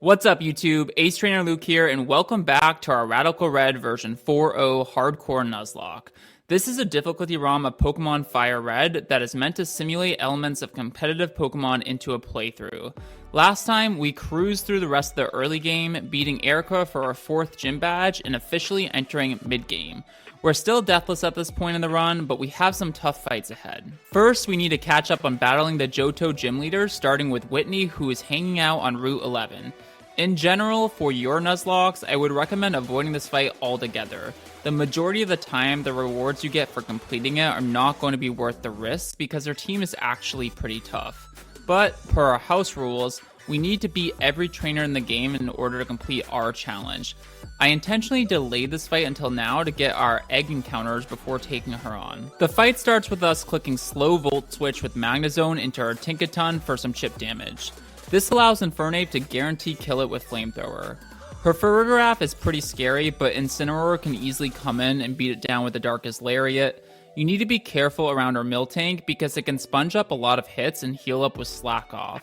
What's up YouTube, Ace Trainer Luke here, and welcome back to our Radical Red version 4.0 Hardcore Nuzlocke. This is a difficulty ROM of Pokemon Fire Red that is meant to simulate elements of competitive Pokemon into a playthrough. Last time, we cruised through the rest of the early game, beating Erica for our 4th gym badge and officially entering mid-game. We're still deathless at this point in the run, but we have some tough fights ahead. First, we need to catch up on battling the Johto gym leaders, starting with Whitney, who is hanging out on Route 11. In general, for your Nuzlockes, I would recommend avoiding this fight altogether. The majority of the time, the rewards you get for completing it are not going to be worth the risk because their team is actually pretty tough. But, per our house rules, we need to beat every trainer in the game in order to complete our challenge. I intentionally delayed this fight until now to get our egg encounters before taking her on. The fight starts with us clicking slow Volt Switch with Magnezone into our Tinkaton for some chip damage. This allows Infernape to guarantee kill it with Flamethrower. Her Farigiraf is pretty scary, but Incineroar can easily come in and beat it down with the Darkest Lariat. You need to be careful around her Miltank because it can sponge up a lot of hits and heal up with Slack Off.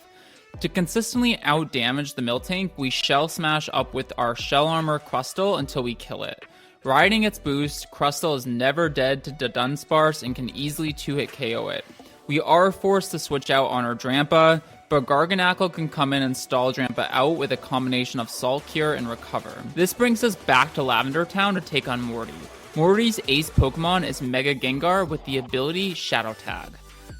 To consistently out-damage the Miltank, we Shell Smash up with our Shell Armor Crustle until we kill it. Riding its boost, Crustle is never dead to Dunsparce and can easily 2-hit KO it. We are forced to switch out on our Drampa, but Garganacl can come in and stall Drampa out with a combination of Salt Cure and Recover. This brings us back to Lavender Town to take on Morty. Morty's ace Pokemon is Mega Gengar with the ability Shadow Tag.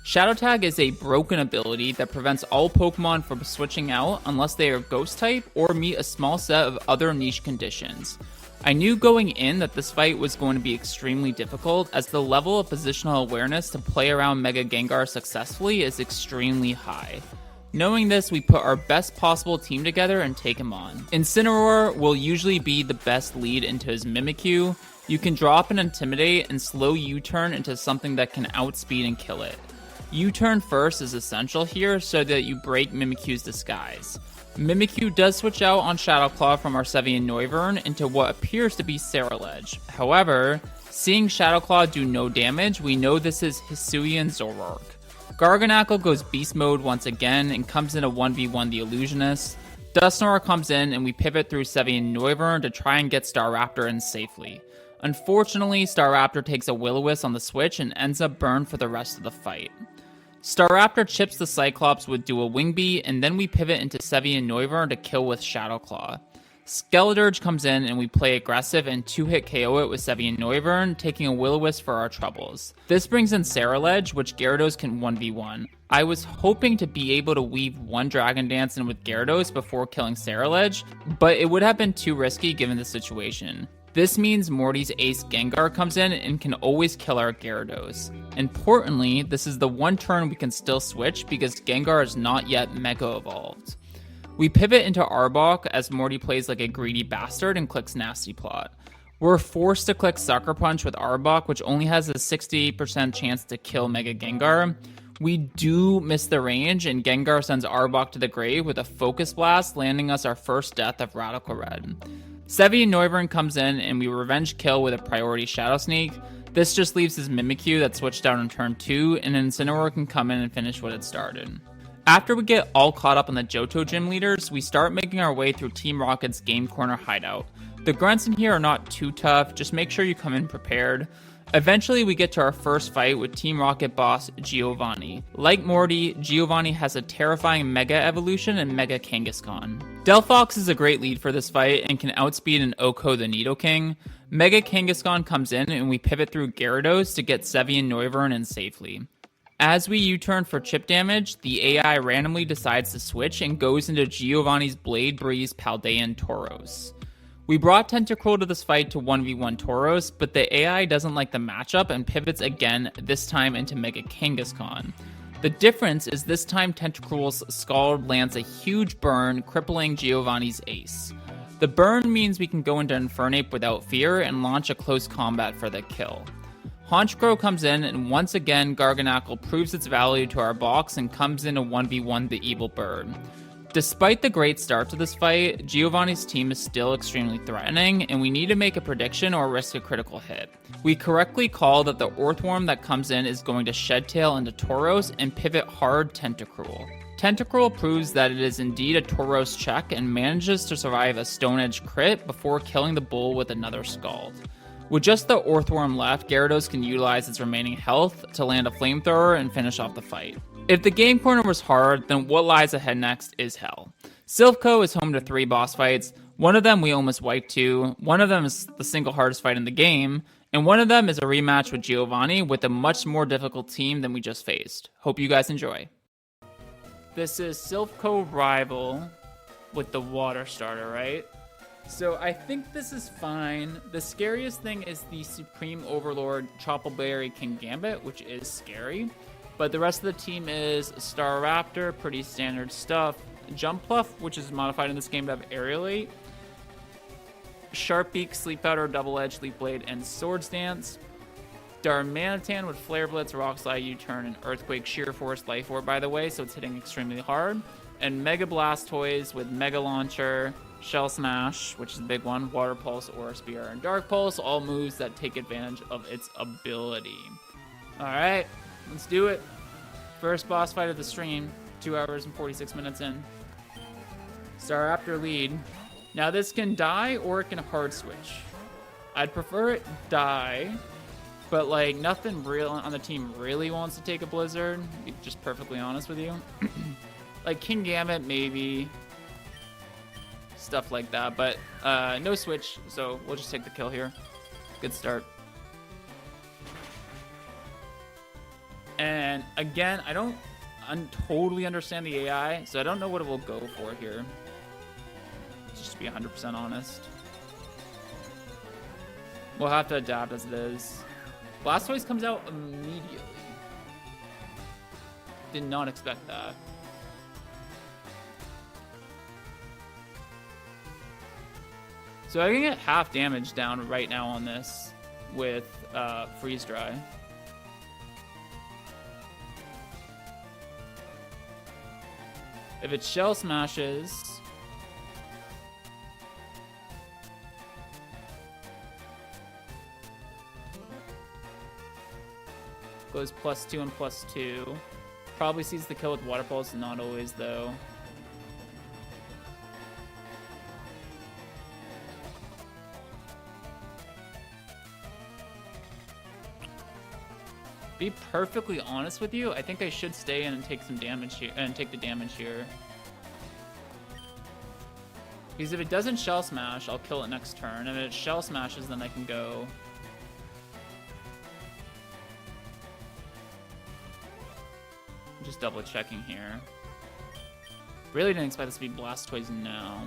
Shadow Tag is a broken ability that prevents all Pokemon from switching out unless they are Ghost type or meet a small set of other niche conditions. I knew going in that this fight was going to be extremely difficult as the level of positional awareness to play around Mega Gengar successfully is extremely high. Knowing this, we put our best possible team together and take him on. Incineroar will usually be the best lead into his Mimikyu. You can drop an Intimidate and slow U-turn into something that can outspeed and kill it. U-turn first is essential here so that you break Mimikyu's disguise. Mimikyu does switch out on Shadow Claw from our Sevian Noivern into what appears to be Ceruledge. However, seeing Shadow Claw do no damage, we know this is Hisuian Zoroark. Garganacl goes Beast Mode once again and comes in a 1v1 the Illusionist. Dusknoir comes in and we pivot through Sevian Noivern to try and get Staraptor in safely. Unfortunately, Staraptor takes a Will-O-Wisp on the switch and ends up burned for the rest of the fight. Staraptor chips the Cyclops with Dual Wing Beat, and then we pivot into Sevian Noivern to kill with Shadow Claw. Skeledirge comes in and we play aggressive and 2-hit KO it with Sevian Noivern, taking a Will-O-Wisp for our troubles. This brings in Ceruledge, which Gyarados can 1v1. I was hoping to be able to weave one Dragon Dance in with Gyarados before killing Ceruledge, but it would have been too risky given the situation. This means Morty's ace Gengar comes in and can always kill our Gyarados. Importantly, this is the one turn we can still switch because Gengar is not yet Mega Evolved. We pivot into Arbok as Morty plays like a greedy bastard and clicks Nasty Plot. We're forced to click Sucker Punch with Arbok, which only has a 68% chance to kill Mega Gengar. We do miss the range, and Gengar sends Arbok to the grave with a Focus Blast, landing us our first death of Radical Red. Sevian Noivern comes in, and we revenge kill with a priority Shadow Sneak. This just leaves his Mimikyu that switched out on turn 2, and Incineroar can come in and finish what it started. After we get all caught up on the Johto gym leaders, we start making our way through Team Rocket's Game Corner hideout. The grunts in here are not too tough, just make sure you come in prepared. Eventually we get to our first fight with Team Rocket boss Giovanni. Like Morty, Giovanni has a terrifying Mega Evolution and Mega Kangaskhan. Delphox is a great lead for this fight and can outspeed an Oko the Nidoking. Mega Kangaskhan comes in and we pivot through Gyarados to get Sevian Noivern in safely. As we U-turn for chip damage, the AI randomly decides to switch and goes into Giovanni's Blade Breeze Paldean Tauros. We brought Tentacruel to this fight to 1v1 Tauros, but the AI doesn't like the matchup and pivots again, this time into Mega Kangaskhan. The difference is this time Tentacruel's Scald lands a huge burn, crippling Giovanni's ace. The burn means we can go into Infernape without fear and launch a close combat for the kill. Honchkrow comes in, and once again Garganacl proves its value to our box and comes in a 1v1 the Evil Bird. Despite the great start to this fight, Giovanni's team is still extremely threatening, and we need to make a prediction or risk a critical hit. We correctly call that the Earthworm that comes in is going to Shed Tail into Tauros and pivot hard Tentacruel. Tentacruel proves that it is indeed a Tauros check and manages to survive a Stone Edge crit before killing the bull with another Scald. With just the Orthworm left, Gyarados can utilize its remaining health to land a Flamethrower and finish off the fight. If the game corner was hard, then what lies ahead next is hell. Silph Co is home to 3 boss fights. One of them we almost wiped to, one of them is the single hardest fight in the game, and one of them is a rematch with Giovanni with a much more difficult team than we just faced. Hope you guys enjoy. This is Silph Co Rival with the water starter, right? So I think this is fine. The scariest thing is the Supreme Overlord Choppleberry King Gambit, which is scary. But the rest of the team is Staraptor, pretty standard stuff. Jumpluff, which is modified in this game to have Aerialate. Sharpbeak, Sleep Powder, Double Edge, Leaf Blade, and Swords Dance. Darmanitan with Flare Blitz, Rock Slide, U-Turn, and Earthquake, Sheer Force, Life Orb, by the way, so it's hitting extremely hard. And Mega Blastoise with Mega Launcher, Shell Smash, which is the big one, Water Pulse, Aura Spear, and Dark Pulse, all moves that take advantage of its ability. Alright, let's do it. First boss fight of the stream, 2 hours and 46 minutes in. Staraptor lead. Now this can die or it can hard switch. I'd prefer it die. But, like, nothing real on the team really wants to take a Blizzard. To be just perfectly honest with you. Like, King Gambit, maybe. Stuff like that. But, no switch, so we'll just take the kill here. Good start. And, again, I don't totally understand the AI, so I don't know what it will go for here. Just to be 100% honest. We'll have to adapt as it is. Blastoise comes out immediately. Did not expect that. So I can get half damage down right now on this with Freeze Dry. If it Shell Smashes... goes +2 and +2. Probably sees the kill with Water Pulse, not always though. Be perfectly honest with you, I think I should stay in and take some damage here and take the damage here. Because if it doesn't Shell Smash, I'll kill it next turn. And if it Shell Smashes, then I can go. Just double checking here. Really didn't expect this to be Blastoise now.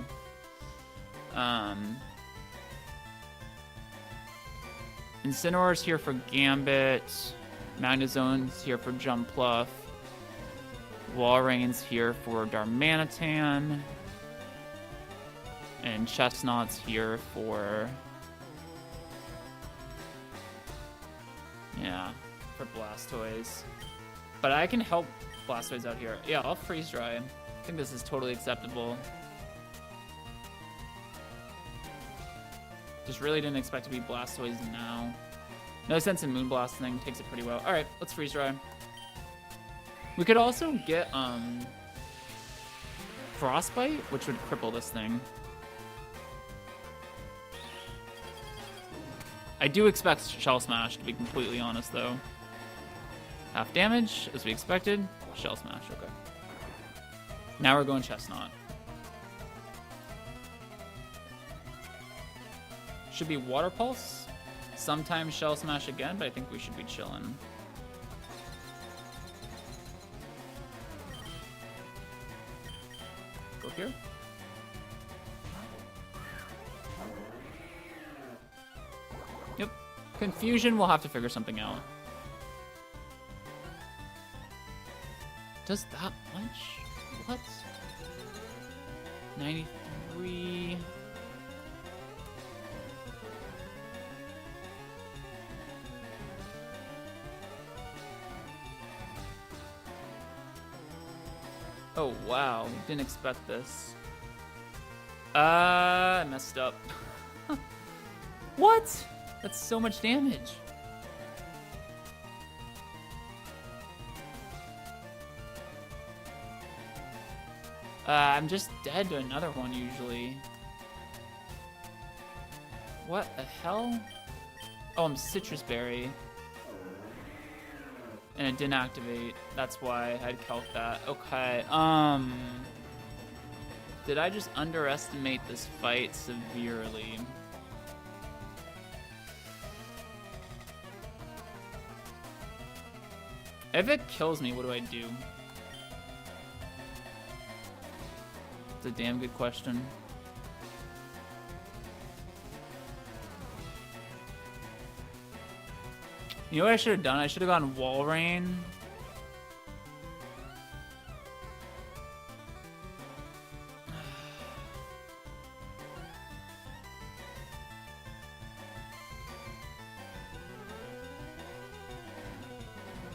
Incineroar's here for Gambit. Magnezone's here for Jumpluff. Walreign's here for Darmanitan. And Chestnut's here for... yeah, for Blastoise. But I can help Blastoise out here. Yeah, I'll Freeze Dry. I think this is totally acceptable. Just really didn't expect to be Blastoise now. No sense in Moonblast thing. Takes it pretty well. Alright, let's Freeze Dry. We could also get Frostbite, which would cripple this thing. I do expect Shell Smash, to be completely honest, though. Half damage, as we expected. Shell Smash, okay. Now we're going Chestnut. Should be Water Pulse. Sometimes Shell Smash again, but I think we should be chilling. Go here. Yep. Confusion, we'll have to figure something out. Does that much? What? 93... Oh, wow. Didn't expect this. I messed up. What? That's so much damage. I'm just dead to another one usually. What the hell? Oh, I'm Citrus Berry. And it didn't activate. That's why I'd calc that. Okay, did I just underestimate this fight severely? If it kills me, what do I do? It's a damn good question. You know what I should have done? I should have gone Wall Rain.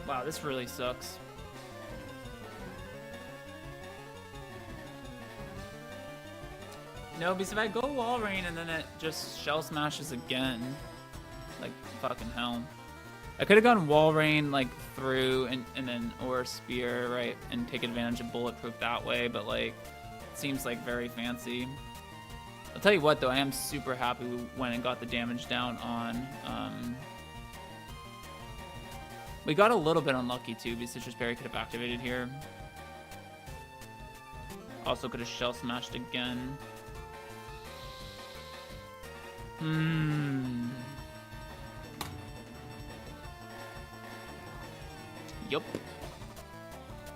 Wow, this really sucks. No, because if I go Wall Rain and then it just Shell Smashes again, like fucking hell. I could have gone Wall Rain like through and then or Spear, right, and take advantage of Bulletproof that way, but like it seems like very fancy. I'll tell you what though, I am super happy we went and got the damage down on we got a little bit unlucky too, because Citrus Berry could have activated here. Also could have Shell Smashed again. Yup.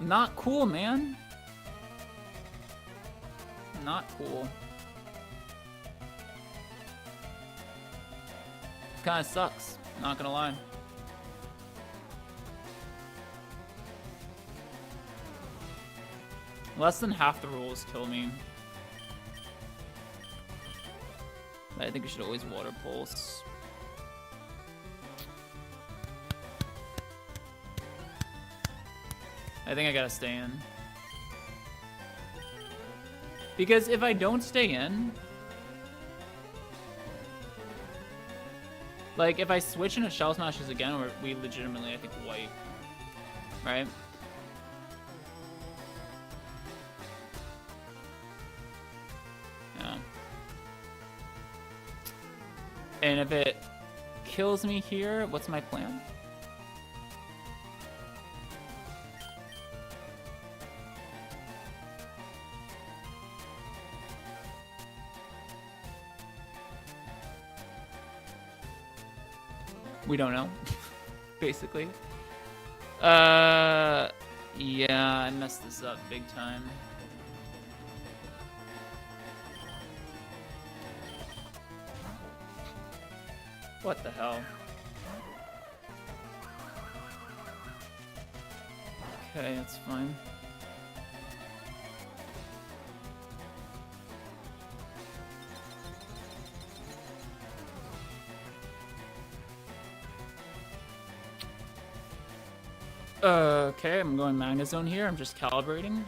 Not cool, man. Not cool. Kinda sucks, not gonna lie. Less than half the rules kill me. I think I should always Water Pulse. I think I gotta stay in. Because if I don't stay in, like if I switch into Shell Smashes again, we legitimately, I think, wipe. Right? Yeah. And if it kills me here, what's my plan? We don't know, basically. Yeah, I messed this up big time. What the hell? Okay, that's fine. Okay, I'm going Magna Zone here. I'm just calibrating.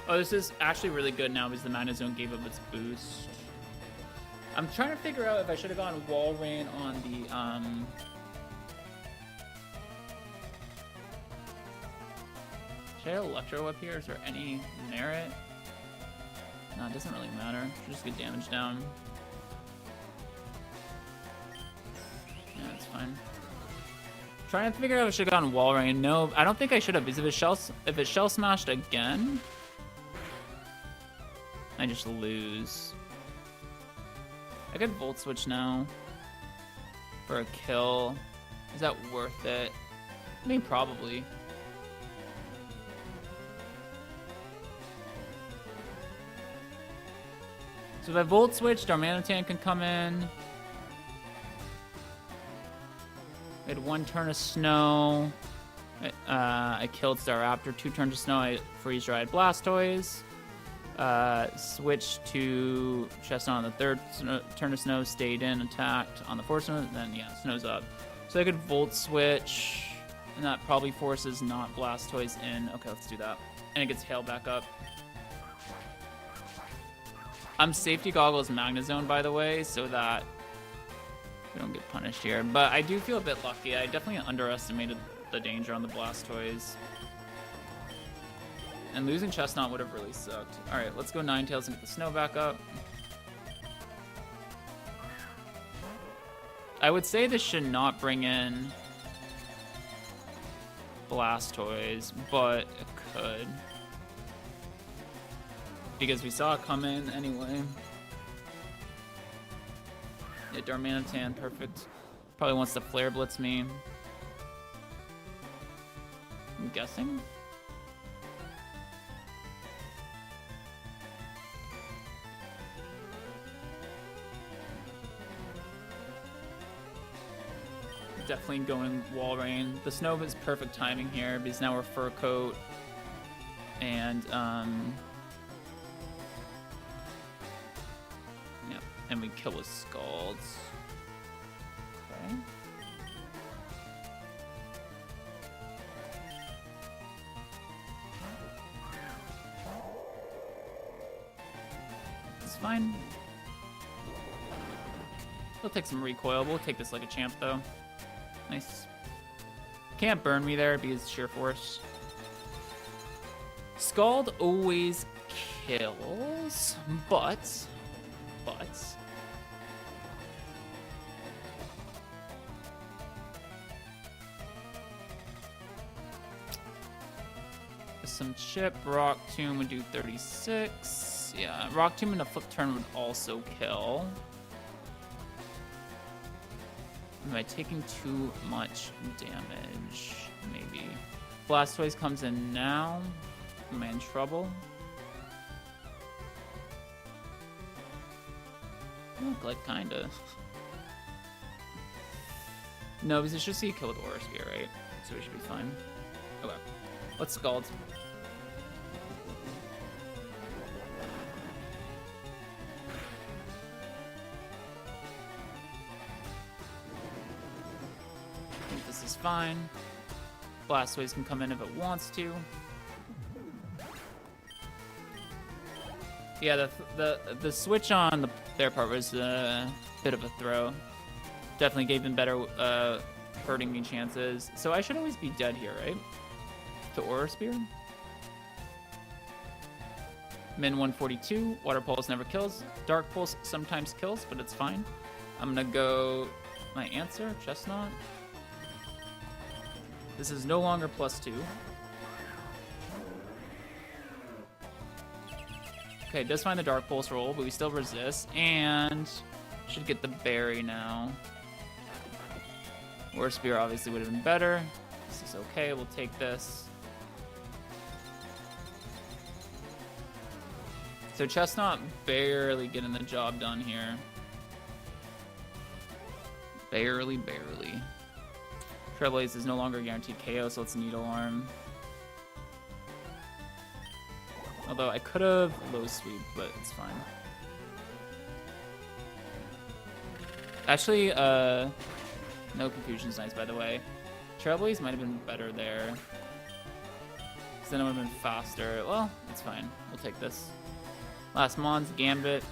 Oh, this is actually really good now because the Magna Zone gave up its boost. I'm trying to figure out if I should have gone Wall Rain on the, should I Electro up here? Is there any merit? No, it doesn't really matter. Should just get damage down. Yeah, that's fine. Trying to figure out if I should have gone Wall Rain. No, I don't think I should have, because if it Shell Smashed again, I just lose. I could Volt Switch now for a kill. Is that worth it? I mean, probably. So if I Volt Switch, Darmanitan can come in. I had 1 turn of Snow. I killed Staraptor. 2 turns of Snow. I Freeze Dried Blastoise. Switch to Chestnut on the 3rd turn of Snow. Stayed in, attacked on the 4th Snow. Then, yeah, Snow's up. So I could Volt Switch. And that probably forces not Blastoise in. Okay, let's do that. And it gets Hail back up. I'm Safety Goggles Magna Zone, by the way, so that We don't get punished here, but I do feel a bit lucky. I definitely underestimated the danger on the Blastoise. And losing Chestnut would have really sucked. All right, let's go Ninetales and get the snow back up. I would say this should not bring in Blastoise, but it could. Because we saw it come in anyway. Yeah, Darmanitan, perfect. Probably wants to Flare Blitz me. I'm guessing. Definitely going Wall Rain. The snow is perfect timing here because now we're Fur Coat and yeah, and we kill with Scalds. Okay. It's fine. We'll take some recoil. We'll take this like a champ though. Nice. Can't burn me there because sheer force. Scald always kills, but some chip. Rock Tomb would do 36. Yeah, Rock Tomb in a flip turn would also kill. Am I taking too much damage? Maybe. Blastoise comes in now. Am I in trouble? Like, kinda. No, because it's just see a kill with Aura Spear, right? So we should be fine. Okay. Let's Scald. Fine. Blastoise can come in if it wants to. Yeah, the switch on their part was a bit of a throw. Definitely gave them better hurting me chances. So I should always be dead here, right? To Aura Spear. Min 142. Water Pulse never kills. Dark Pulse sometimes kills, but it's fine. I'm gonna go my answer, Chestnut. This is no longer +2. Okay, it does find the Dark Pulse roll, but we still resist, and should get the berry now. War Spear obviously would have been better. This is okay, we'll take this. So Chestnut barely getting the job done here. Barely. Trailblaze is no longer guaranteed KO, so it's Needle Arm. Although I could have low sweep, but it's fine. Actually, no confusion's nice, by the way. Trailblaze might have been better there. Because then it would have been faster. Well, it's fine. We'll take this. Last Mon's Gambit.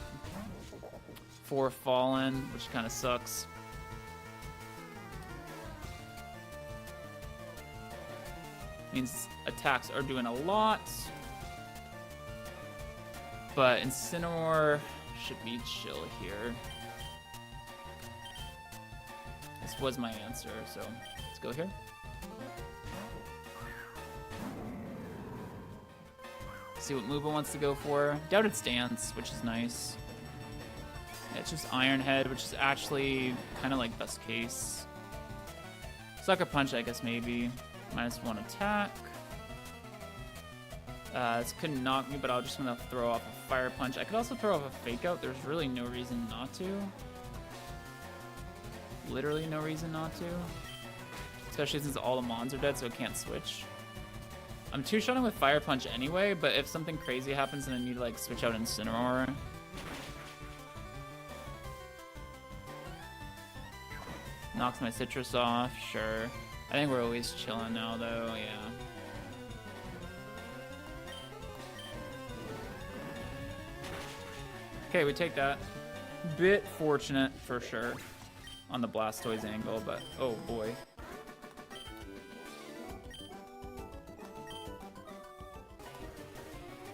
4 Fallen, which kind of sucks. Means attacks are doing a lot. But Incineroar should be chill here. This was my answer, so let's go here. See what Muba wants to go for. Doubted Stance, which is nice. Yeah, it's just Iron Head, which is actually kind of like best case. Sucker Punch, I guess, maybe. -1 attack. This couldn't knock me, but I'm just gonna throw off a Fire Punch. I could also throw off a Fake Out. There's really no reason not to. Literally no reason not to. Especially since all the Mons are dead, so it can't switch. I'm two-shotting with Fire Punch anyway, but if something crazy happens and I need to like switch out Incineroar. Knocks my Citrus off, sure. I think we're always chilling now, though, yeah. Okay, we take that. Bit fortunate, for sure. on the Blastoise angle, but oh boy.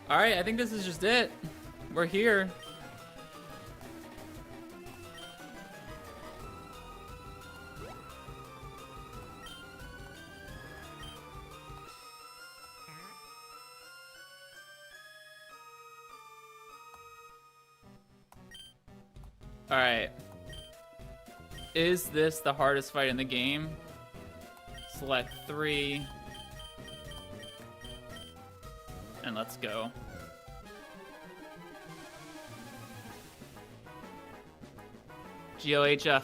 All right, I think this is just it. We're here. All right. Is this the hardest fight in the game? Select 3. And let's go. GOHF.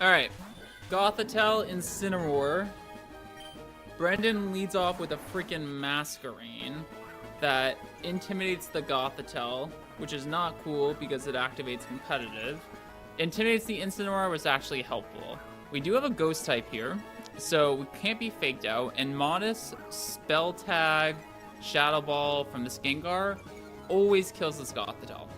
Alright. Gothitelle, Incineroar. Brendan leads off with a freaking Masquerain that intimidates the Gothitelle, which is not cool because it activates competitive. Intimidates the Incineroar was actually helpful. We do have a Ghost type here, so we can't be faked out. And Modest, Spell Tag, Shadow Ball from this Gengar always kills this Gothitelle.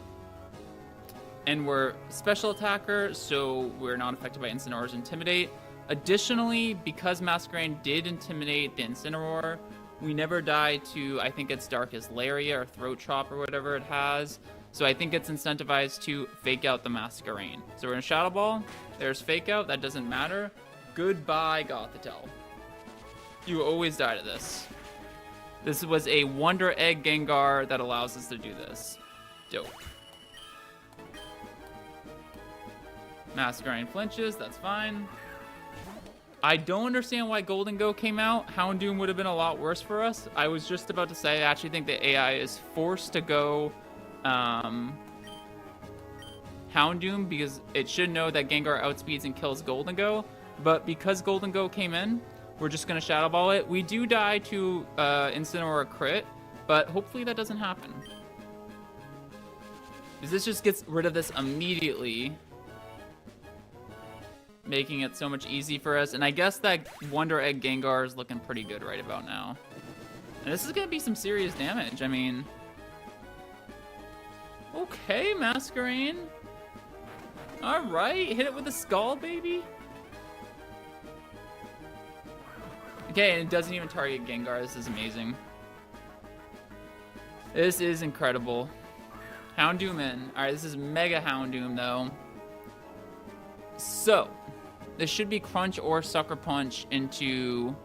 And we're Special Attacker, so we're not affected by Incineroar's Intimidate. Additionally, because Masquerain did intimidate the Incineroar, we never die to, I think it's Darkest Lariat or Throat Chop or whatever it has. So I think it's incentivized to fake out the Masquerain. So we're in Shadow Ball. There's Fake Out. That doesn't matter. Goodbye, Gothitelle. You always die to this. This was a Wonder Egg Gengar that allows us to do this. Dope. Masquerain flinches. That's fine. I don't understand why Golden Go came out. Houndoom would have been a lot worse for us. I was just about to say, I actually think the AI is forced to go Houndoom because it should know that Gengar outspeeds and kills Golden Go. But because Golden Go came in, we're just going to Shadow Ball it. We do die to Incineroar crit, but hopefully that doesn't happen. Because this just gets rid of this immediately, making it so much easy for us. And I guess that Wonder Egg Gengar is looking pretty good right about now. And this is going to be some serious damage. I mean, okay, Masquerain. All right, hit it with a Skull, baby. Okay, and it doesn't even target Gengar. This is amazing. This is incredible. Houndoom in. All right, this is Mega Houndoom, though. So, this should be Crunch or Sucker Punch into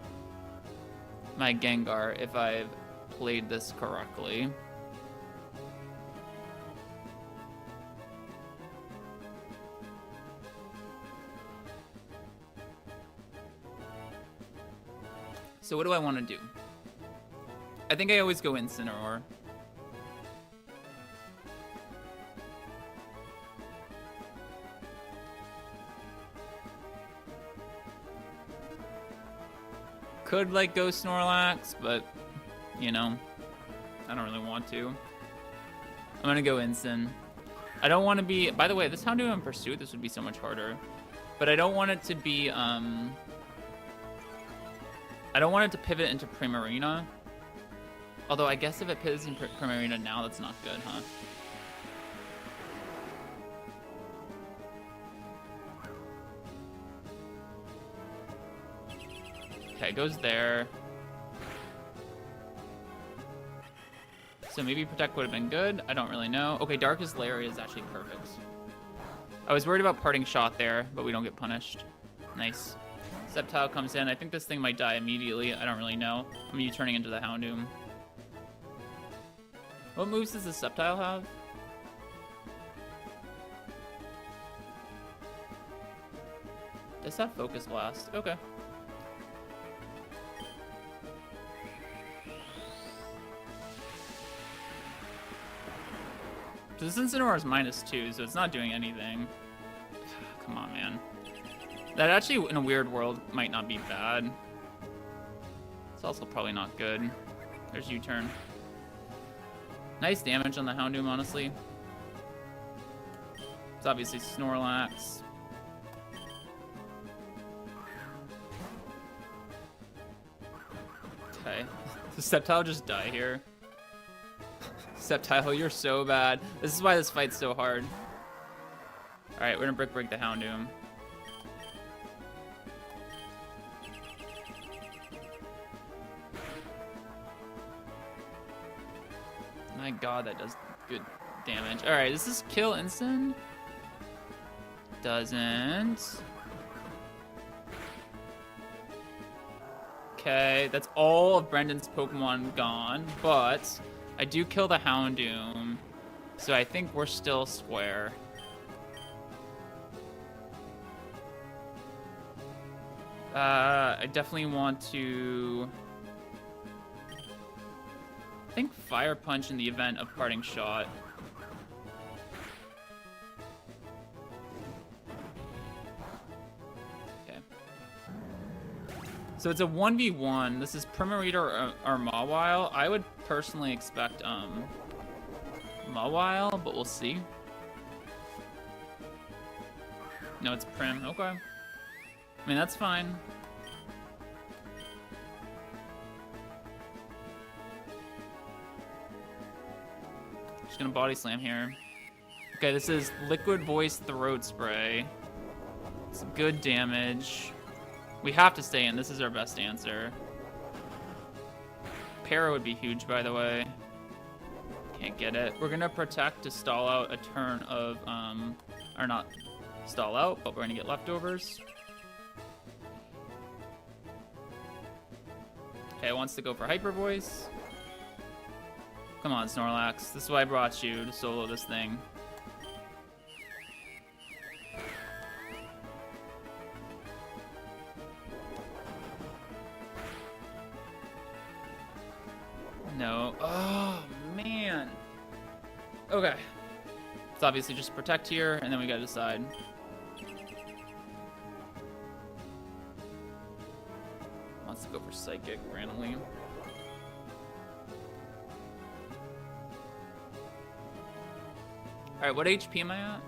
my Gengar if I've played this correctly. So what do I want to do? I think I always go Incineroar. Could like go Snorlax, but you know, I don't really want to. I'm gonna go Incin. I don't want to be. By the way, this Houndoom in Pursuit, this would be so much harder. But I don't want it to be. I don't want it to pivot into Primarina. Although I guess if it pivots into Primarina now, that's not good, huh? Okay, it goes there. So maybe Protect would have been good. I don't really know. Okay, Darkest Lariat is actually perfect. I was worried about Parting Shot there, but we don't get punished. Nice. Sceptile comes in. I think this thing might die immediately. I don't really know. I'm U-turning into the Houndoom. What moves does the Sceptile have? Does that Focus Blast? Okay. So this Incineroar is -2, so it's not doing anything. Come on, man. That actually, in a weird world, might not be bad. It's also probably not good. There's U-turn. Nice damage on the Houndoom, honestly. It's obviously Snorlax. Okay. Does Sceptile just die here? Sceptile, you're so bad. This is why this fight's so hard. Alright, we're gonna break the Houndoom. My god, that does good damage. Alright, this is kill instant. Doesn't. Okay, that's all of Brendan's Pokemon gone, but I do kill the Houndoom, so I think we're still square. I definitely want to... I think Fire Punch in the event of Parting Shot. Okay. So it's a 1v1. This is Primarina or Mawile. I would personally expect Mawile, but we'll see. No, it's Prim. Okay. I mean, that's fine. Just gonna Body Slam here. Okay, this is Liquid Voice Throat Spray. It's good damage. We have to stay in. This is our best answer. Para would be huge, by the way. Can't get it. We're gonna Protect to stall out a turn of, or not stall out, but we're gonna get leftovers. Okay, wants to go for Hyper Voice. Come on, Snorlax. This is why I brought you to solo this thing. No. Oh, man. Okay. It's obviously just Protect here, and then we gotta decide. Wants to go for Psychic randomly. Alright, what HP am I at?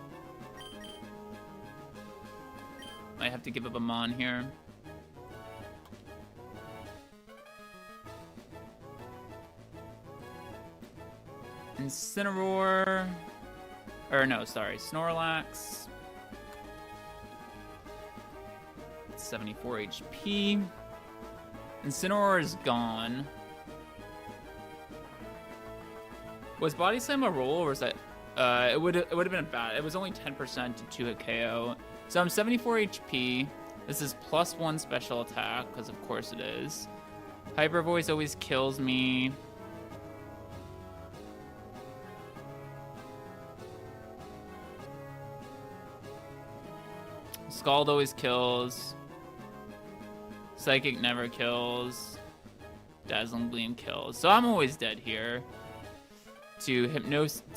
Might have to give up a Mon here. Incineroar. Or no, sorry, Snorlax. 74 HP. Incineroar is gone. Was Body Slam a roll, or was that... it would have been a bad. It was only 10% to 2-hit KO. So I'm 74 HP. This is +1 special attack, because of course it is. Hyper Voice always kills me. Scald always kills. Psychic never kills. Dazzling Gleam kills. So I'm always dead here. To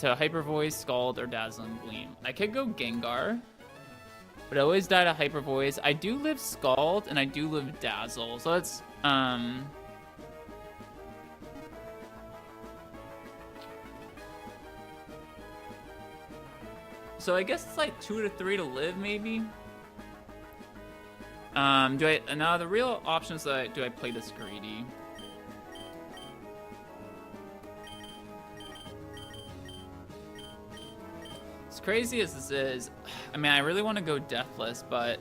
Hyper Voice, Scald, or Dazzling Gleam. I could go Gengar, but I always die to Hyper Voice. I do live Scald, and I do live Dazzle. So that's so I guess it's like 2 to 3 to live, maybe. Now the real option is do I play this greedy? As crazy as this is, I mean, I really want to go Deathless, but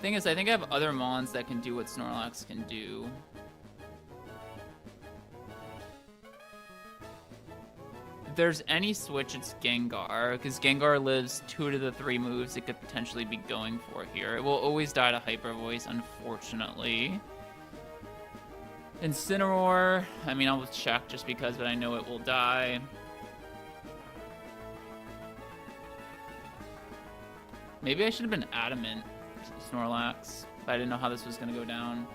thing is, I think I have other Mons that can do what Snorlax can do. If there's any switch, it's Gengar, because Gengar lives 2 to the 3 moves it could potentially be going for here. It will always die to Hyper Voice, unfortunately. Incineroar, I mean, I'll check just because, but I know it will die. Maybe I should have been Adamant, Snorlax, but I didn't know how this was going to go down.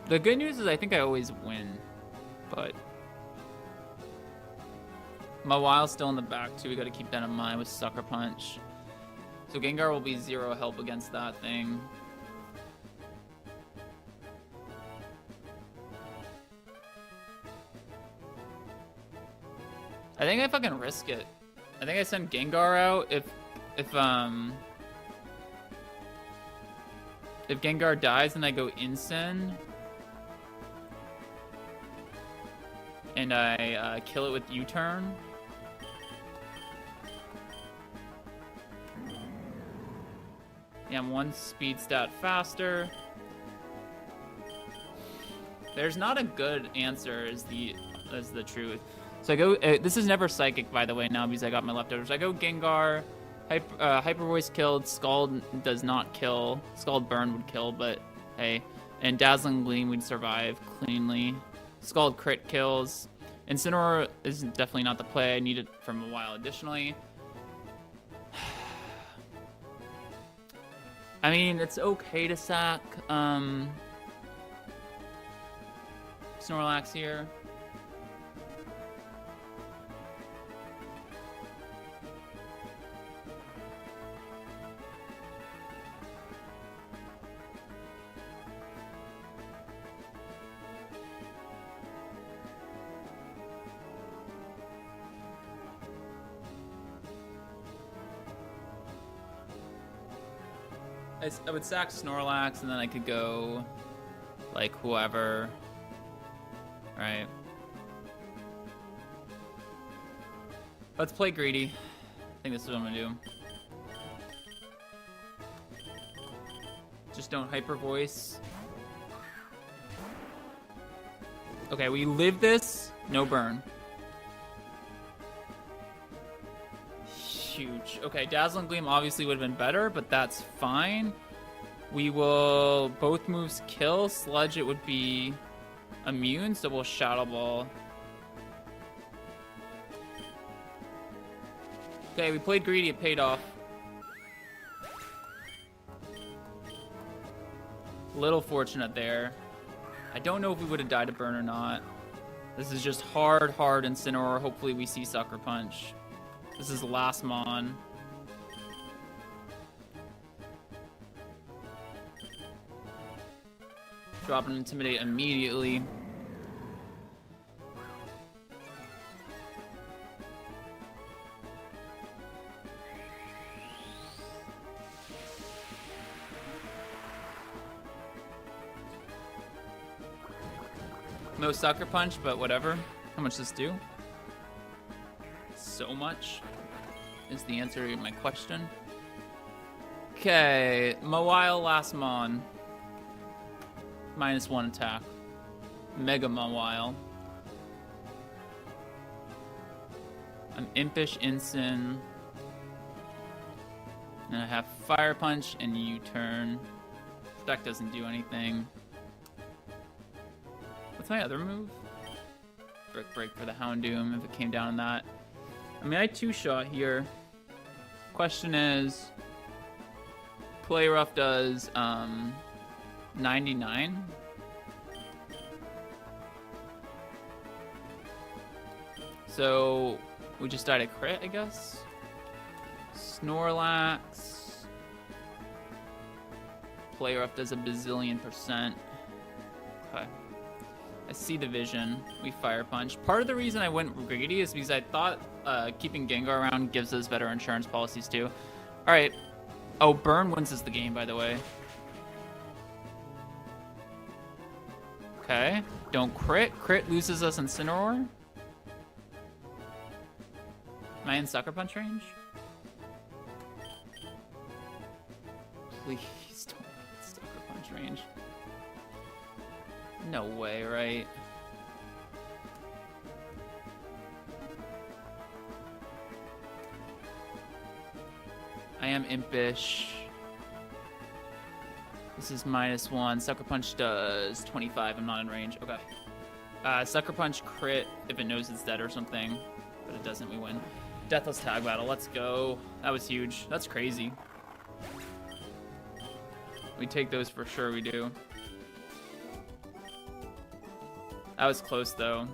The good news is I think I always win, but Mawile's still in the back too. We got to keep that in mind with Sucker Punch. So Gengar will be 0 help against that thing. I think I fucking risk it. I think I send Gengar out if If Gengar dies, then I go Incin. And I kill it with U-turn. Yeah, I'm 1 speed stat faster. There's not a good answer is the truth. So I go, this is never Psychic, by the way, now because I got my leftovers. I go Gengar, Hyper Voice killed, Scald does not kill. Scald Burn would kill, but hey. And Dazzling Gleam would survive cleanly. Scald crit kills. Incineroar is definitely not the play. I need it from a while additionally. I mean, it's okay to sack Snorlax here. I would sack Snorlax, and then I could go, like, whoever. Right. Let's play greedy. I think this is what I'm gonna do. Just don't Hyper Voice. Okay, we live this. No burn. Huge. Okay, Dazzling Gleam obviously would have been better, but that's fine. We will both moves kill. Sludge, it would be immune, so we'll Shadow Ball. Okay, we played greedy, it paid off. Little fortunate there. I don't know if we would have died to burn or not. This is just hard Incineroar. Hopefully we see Sucker Punch. This is last Mon. Drop an Intimidate immediately. No Sucker Punch, but whatever. How much does this do? So much is the answer to my question. Okay, Mawile last Mon. -1 attack. Mega Mawile. I'm Impish Incin. And I have Fire Punch and U-turn. Deck doesn't do anything. What's my other move? Brick Break for the Houndoom if it came down on that. I mean, I 2-shot here. Question is, Play Rough does 99. So we just died a crit, I guess. Snorlax. Play Rough does a bazillion %. Okay. I see the vision. We Fire Punch. Part of the reason I went greedy is because I thought keeping Gengar around gives us better insurance policies too. Alright. Oh, Burn wins us the game, by the way. Okay. Don't crit. Crit loses us Incineroar. Am I in Sucker Punch range? Please don't be in Sucker Punch range. No way, right? I am Impish. This is -1. Sucker Punch does 25. I'm not in range. Okay. Sucker Punch crit if it knows it's dead or something. But it doesn't, we win. Deathless Tag Battle. Let's go. That was huge. That's crazy. We take those for sure, we do. That was close, though.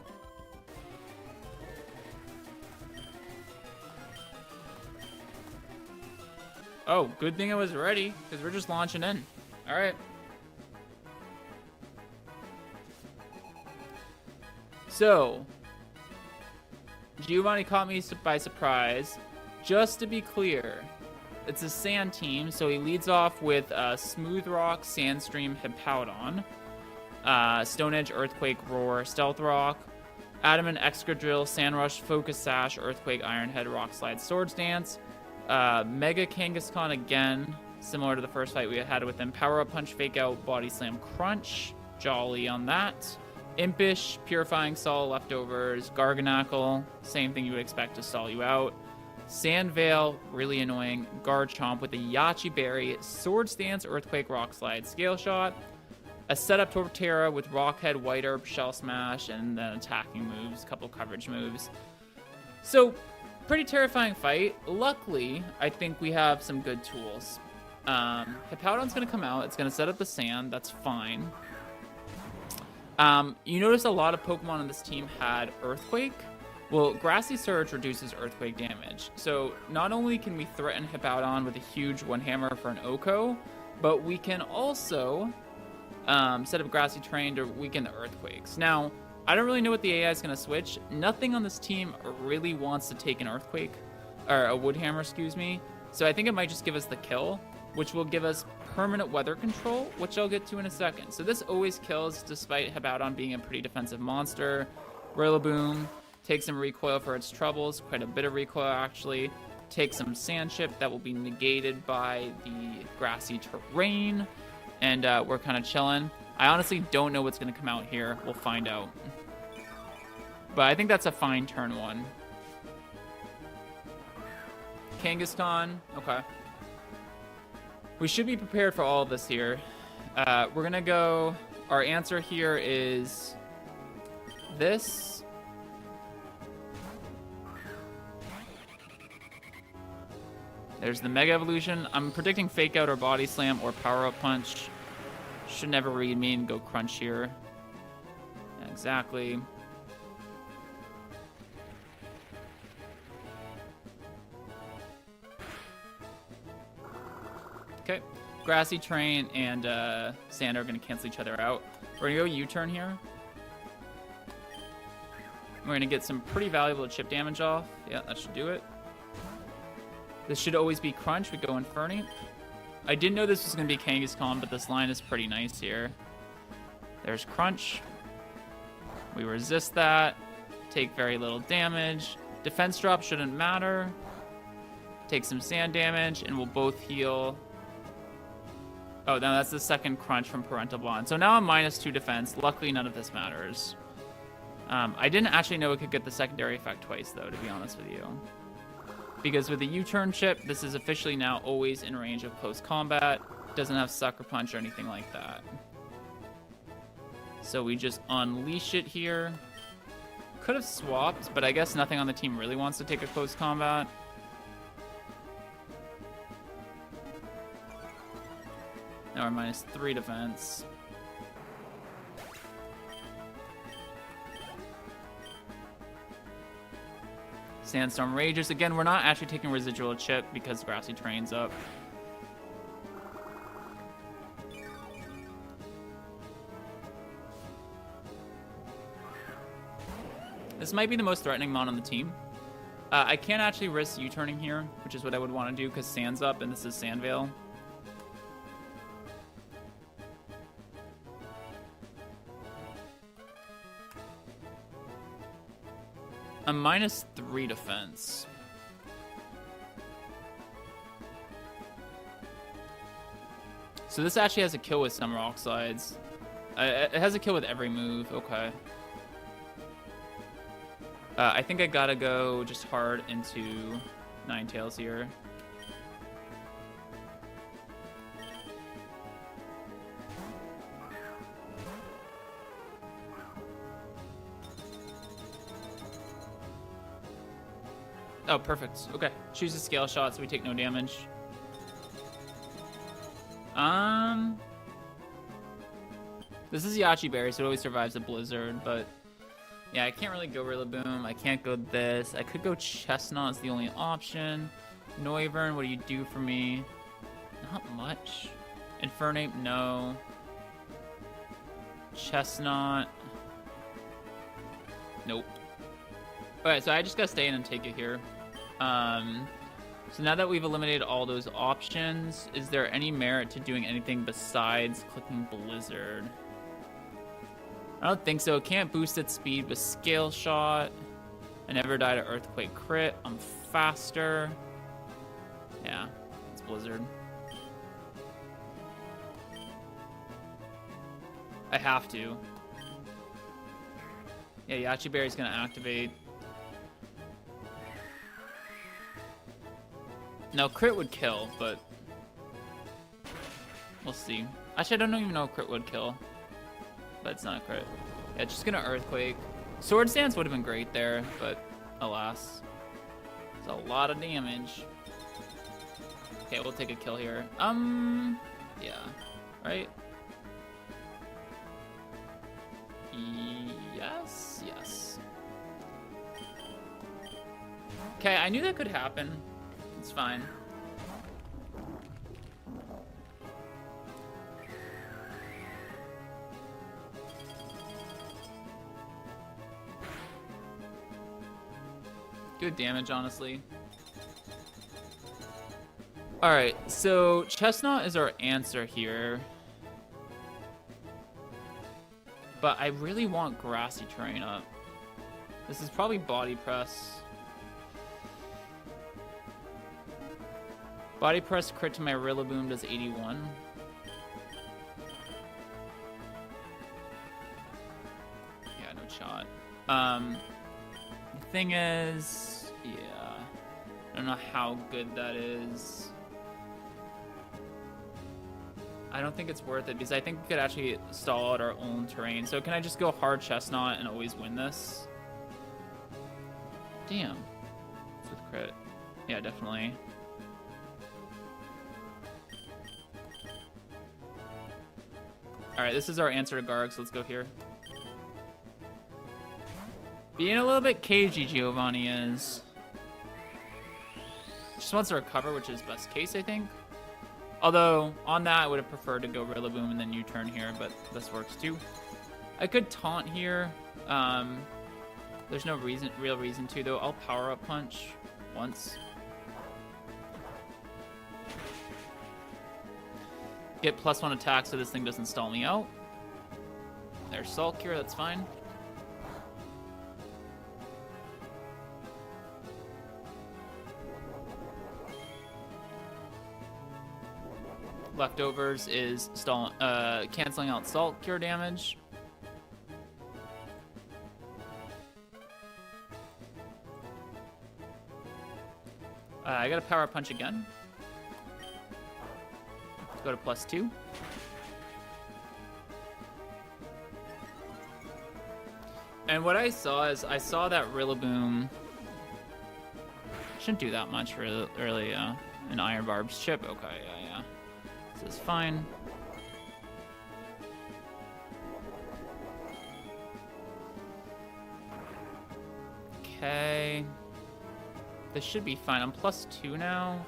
Oh, good thing I was ready, because we're just launching in. All right. So, Giovanni caught me by surprise. Just to be clear, it's a sand team, so he leads off with Smooth Rock, Sandstream, Hippowdon, Stone Edge, Earthquake, Roar, Stealth Rock, Adamant, Excadrill, Sand Rush, Focus Sash, Earthquake, Ironhead, Rock Slide, Swords Dance, Mega Kangaskhan again, similar to the first fight we had with him. Power Up Punch, Fake Out, Body Slam, Crunch, Jolly on that. Impish, Purifying Sol, Leftovers, Garganackle, same thing you would expect to stall you out. Sand Veil, really annoying. Garchomp with a Yachi Berry, Swords Dance, Earthquake, Rock Slide, Scale Shot. A setup Torterra with Rockhead, White Herb, Shell Smash, and then attacking moves, a couple coverage moves. So, pretty terrifying fight. Luckily, I think we have some good tools. Hippowdon's going to come out. It's going to set up the sand. That's fine. You notice a lot of Pokemon on this team had Earthquake. Well, Grassy Surge reduces Earthquake damage. So not only can we threaten Hippowdon with a huge one hammer for an Oko, but we can also set up Grassy Terrain to weaken the Earthquakes. Now, I don't really know what the AI is going to switch. Nothing on this team really wants to take an Earthquake, or a Wood Hammer, excuse me. So I think it might just give us the kill, which will give us permanent weather control, which I'll get to in a second. So this always kills, despite Hippowdon being a pretty defensive monster. Rillaboom takes some recoil for its troubles, quite a bit of recoil actually. Takes some Sand Chip that will be negated by the Grassy Terrain, and we're kind of chilling. I honestly don't know what's going to come out here. We'll find out. But I think that's a fine turn one. Kangaskhan, okay. We should be prepared for all of this here. We're going to go... Our answer here is this. There's the Mega Evolution. I'm predicting Fake Out or Body Slam or Power Up Punch. Should never read me and go Crunch here. Exactly. Okay. Grassy Terrain and Sand are going to cancel each other out. We're going to go U-turn here. We're going to get some pretty valuable chip damage off. Yeah, that should do it. This should always be Crunch. We go Infernape. I didn't know this was going to be Kangaskhan, but this line is pretty nice here. There's Crunch. We resist that. Take very little damage. Defense drop shouldn't matter. Take some sand damage, and we'll both heal. Oh, no, that's the second Crunch from Parental Bond. So now I'm -2 defense. Luckily, none of this matters. I didn't actually know it could get the secondary effect twice, though, to be honest with you. Because with the U-turn chip, this is officially now always in range of close combat. Doesn't have Sucker Punch or anything like that. So we just unleash it here. Could have swapped, but I guess nothing on the team really wants to take a close combat. Now we're -3 defense. Sandstorm Rages. Again, we're not actually taking residual chip because Grassy Terrain's up. This might be the most threatening mon on the team. I can't actually risk U-turning here, which is what I would want to do because Sand's up and this is Sand Veil. I'm -3 defense. So this actually has a kill with some Rock Slides. It has a kill with every move. Okay. I think I gotta go just hard into Ninetales here. Oh, perfect. Okay. Choose a Scale Shot so we take no damage. This is Yachi Berry, so it always survives a blizzard, but yeah, I can't really go Rillaboom. I can't go this. I could go Chestnut, it's the only option. Noivern, what do you do for me? Not much. Infernape, no. Chestnut. Nope. Alright, so I just gotta stay in and take it here. So now that we've eliminated all those options, is there any merit to doing anything besides clicking Blizzard? I don't think so. It can't boost its speed with Scale Shot. I never died to Earthquake Crit. I'm faster. Yeah, it's Blizzard. I have to. Yeah, Yachi Berry's gonna activate. No, crit would kill, but we'll see. Actually, I don't even know if crit would kill, but it's not a crit. Yeah, it's just gonna Earthquake. Sword Stance would have been great there, but alas. It's a lot of damage. Okay, we'll take a kill here. Yeah, right? Yes, yes. Okay, I knew that could happen. It's fine. Good damage, honestly. Alright, so Chestnut is our answer here. But I really want Grassy Terrain up. This is probably Body Press. Body Press crit to my Rillaboom does 81. Yeah, no shot. The thing is, yeah, I don't know how good that is. I don't think it's worth it because I think we could actually stall out our own terrain. So can I just go hard Chestnut and always win this? Damn. It's with crit. Yeah, definitely. Alright, this is our answer to Garg, so let's go here. Being a little bit cagey, Giovanni is. Just wants to recover, which is best case, I think. Although, on that, I would have preferred to go Rillaboom and then U-turn here, but this works too. I could taunt here. There's no real reason to, though. I'll Power Up Punch once. Get +1 attack so this thing doesn't stall me out. There's Salt Cure, that's fine. Leftovers is canceling out Salt Cure damage. I got a Power Punch again. Let's go to +2. And what I saw is I saw that Rillaboom shouldn't do that much really. An Iron Barb's chip. Okay, yeah. This is fine. Okay. This should be fine. I'm +2 now.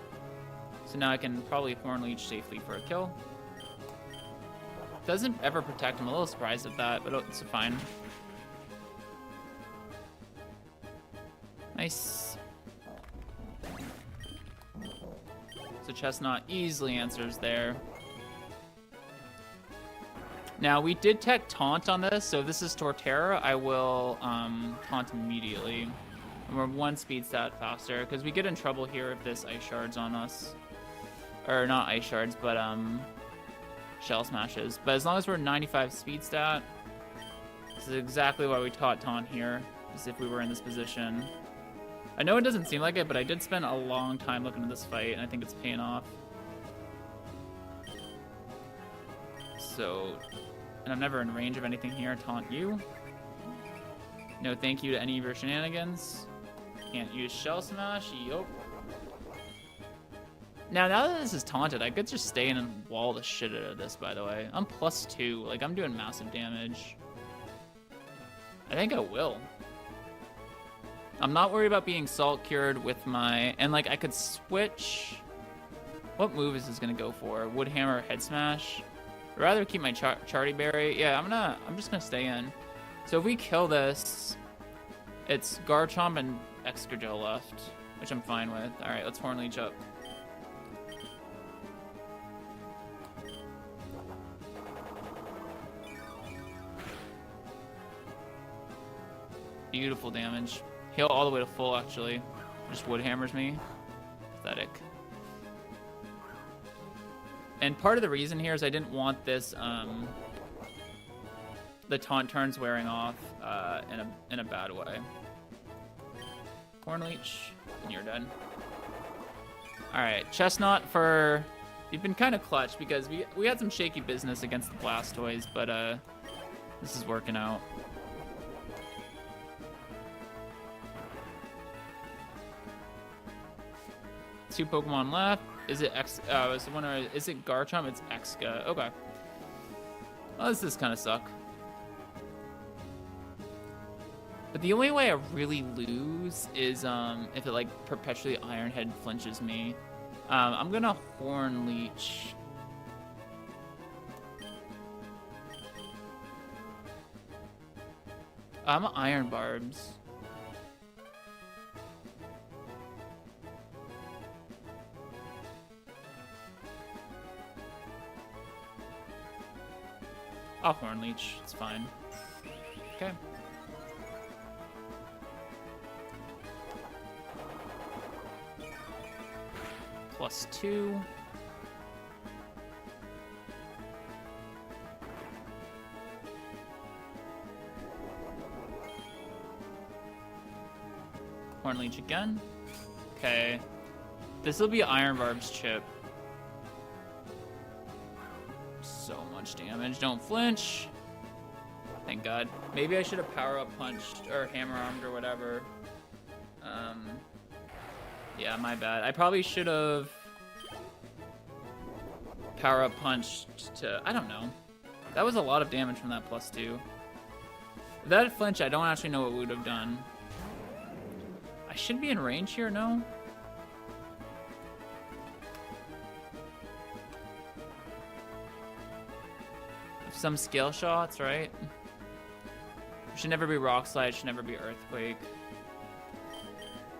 So now I can probably Horn Leech safely for a kill. Doesn't ever protect. I'm a little surprised at that, but it's fine. Nice. So Chestnut easily answers there. Now, we did tech Taunt on this, so if this is Torterra, I will Taunt immediately. And we're 1 speed stat faster, because we get in trouble here if this Ice Shards on us. Or not Ice Shards, but Shell Smashes. But as long as we're 95 speed stat, this is exactly why we taught Taunt here, as if we were in this position. I know it doesn't seem like it, but I did spend a long time looking at this fight, and I think it's paying off. So, and I'm never in range of anything here. Taunt you. No thank you to any of your shenanigans. Can't use Shell Smash. Yup. Now that this is taunted, I could just stay in and wall the shit out of this, by the way. I'm +2. Like, I'm doing massive damage. I think I will. I'm not worried about being Salt Cured with my... And, like, I could switch... What move is this going to go for? Wood Hammer or Head Smash? I'd rather keep my Charty Berry. Yeah, I'm just going to stay in. So if we kill this, it's Garchomp and Excadrill left. which I'm fine with. All right, let's Horn Leech up. Beautiful damage. Heal all the way to full, actually. Just wood hammers me. Pathetic. And part of the reason here is I didn't want this, the taunt turns wearing off in a bad way. Horn Leech, and you're dead. All right, Chestnut for... You've been kind of clutch because we had some shaky business against the Blastoise, but this is working out. Two Pokemon left. Is it is it Garchomp? It's Exca. Okay. Well, this does kind of suck. But the only way I really lose is if it like perpetually Iron Head flinches me. I'm gonna Horn Leech. I'm Iron Barbs. I'll Horn Leech. It's fine. Okay. +2. Horn Leech again. Okay. This will be Iron Barb's chip. So much damage. Don't flinch. Thank God. Maybe I should have Power Up Punched or Hammer Armed or whatever. Yeah, my bad. I probably should have Power Up Punched to... I don't know. That was a lot of damage from that +2. If that had flinch, I don't actually know what we would have done. I should be in range here, no? Some skill shots, right? Should never be Rock Slide, should never be Earthquake.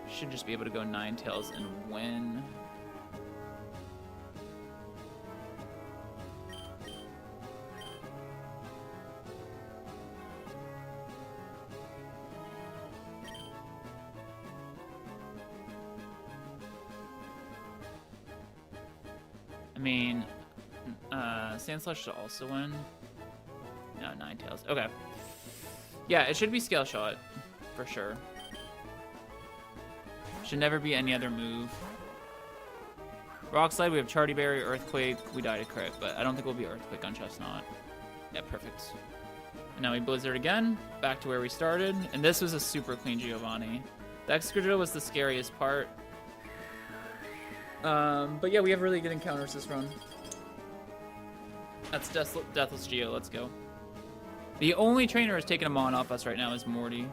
Should just be able to go Ninetales and win. I mean, Sandslash should also win. No, Ninetales. Okay. Yeah, it should be Scale Shot, for sure. Should never be any other move. Rock Slide, we have Charty Berry, Earthquake. We died a crit, but I don't think we'll be Earthquake on Chestnut. Yeah, perfect. And now we Blizzard again, back to where we started. And this was a super clean Giovanni. The Excadrill was the scariest part. But yeah, we have really good encounters this run. That's Deathless Geo, let's go. The only trainer who's taking a Mon off us right now is Morty.